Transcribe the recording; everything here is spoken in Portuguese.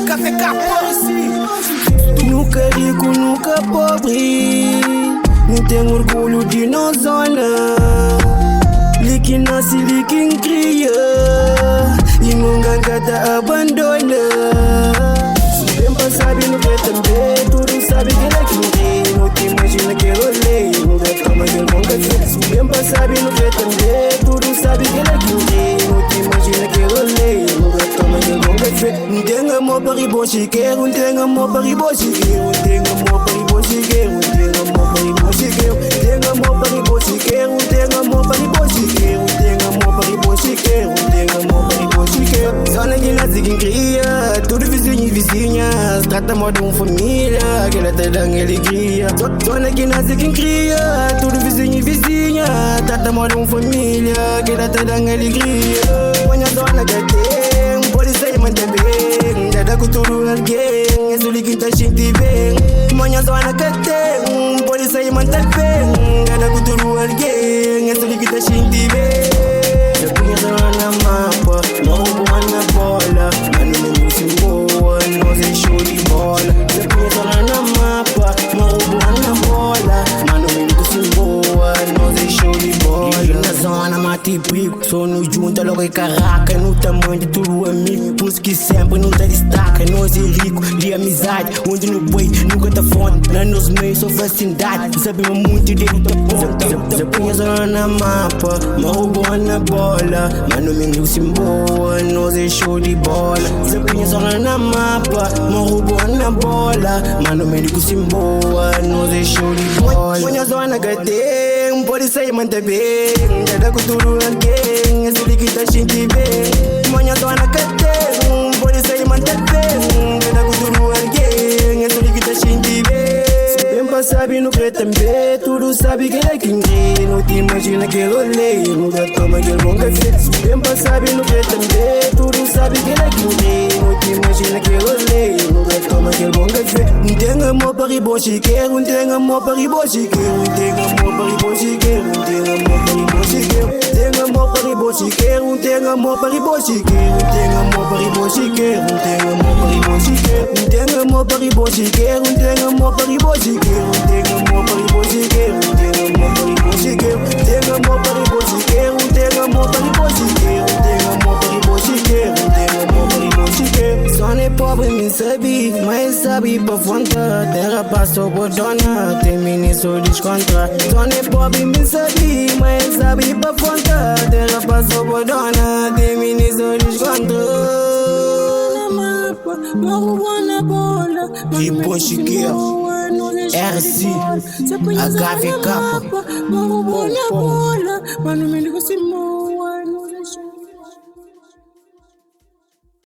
Café Capô. Nunca rico, nunca pobre. Não tenho orgulho de não zona. Lique nasce, lique cria. E nunca gata abandona. Se bem pra sabe no que também. Tudo sabe que ela quem não te imagina que eu olhei. Nunca toma que eu nunca sei. Se bem pra sabe no que também. Tudo sabe que ela quem não te imagina que eu olhei. Nunca toma que eu nunca sei. Não tem amor para ribo chiqueiro. Não tem amor para ribo chiqueiro. Não tem amor para ribo chiqueiro. Não tem amor para ribo chiqueiro. Tem amor para ribo chiqueiro. Tem amor para ribo chiqueiro. Tem amor para ribo chiqueiro. Tem amor para ribo chiqueiro. Zona que nasce quem cria. Tudo vizinho e vizinhas. Trata mal de uma família que ela te dá alegria. Zona que nasce quem cria. Tudo vizinho e vizinha. Trata mal de uma família que ela te dá alegria. Põe a zona que tem. Pode ser mantém bem. Dada com tudo alguém. É só que tá gente bem. Manhã zona que tem. Pode ser mantém bem. Dada com tudo alguém. É só que tá gente bem. Eu conheço na mapa. Não vou na bola. Mano, não se boa. Não sei show de bola. Eu conheço na mapa. Não vou na bola. Mano, não se boa. Não sei show de bola. Na zona mate brigo. Sou no junta, logo é caraca. No tamanho de tudo amigo. Por isso que sempre não te destaca. Nós é rico de amizade. Onde no boi nunca tá fonte. Lá nos meios sou vacindade. Sabemos muito de luta ponta. Eu conheço na mapa. Não vou na bola. Mano, não se boa. Nós é show de bola. Eu conheço na mapa. Não vou na bola. Mano, não se boa. Nós é show de bola. Põe a zona que tem. Pode ser mantém bem. Dada com tudo alguém. É só que tá gente bem. Põe a zona que tem. Pode ser mantém bem. Dada com tudo alguém. É só que tá gente bem. Sabe no que também. Tudo sabe que é quem é. Não te imagina que eu olhei. Nunca toma que eu nunca fiz. Bem sabe no que também. Tudo sabe que é quem é. Não te imagina que eu olhei. Nunca toma que eu nunca fiz. Não tem amor para ribo chiqueiro. Não tem amor para ribo chiqueiro. Não tem amor para ribo chiqueiro. Não tem amor para ribo chiqueiro. Tem amor para ribo chiqueiro. Não tem amor para ribo chiqueiro. Não tem amor para ribo chiqueiro. Não tem amor para ribo chiqueiro. Não tem amor para ribo chiqueiro. Não tem amor para ribo chiqueiro. Tem amor para ribo chiqueiro. Tem amor para ribo chiqueiro. Tem amor para ribo chiqueiro. Tem amor para ribo chiqueiro. Tem amor para ribo chiqueiro. Tem amor para ribo chiqueiro. Só nem pobre me sabe, mas sabe pra fonta. Terra passou por dona, tem ministro descontra. Só nem pobre me sabe, mas sabe pra fonta. Terra passou por dona, tem ministro descontra. Na bola, ribo chiqueiro. RC, HVK, Mano, me liga se moa.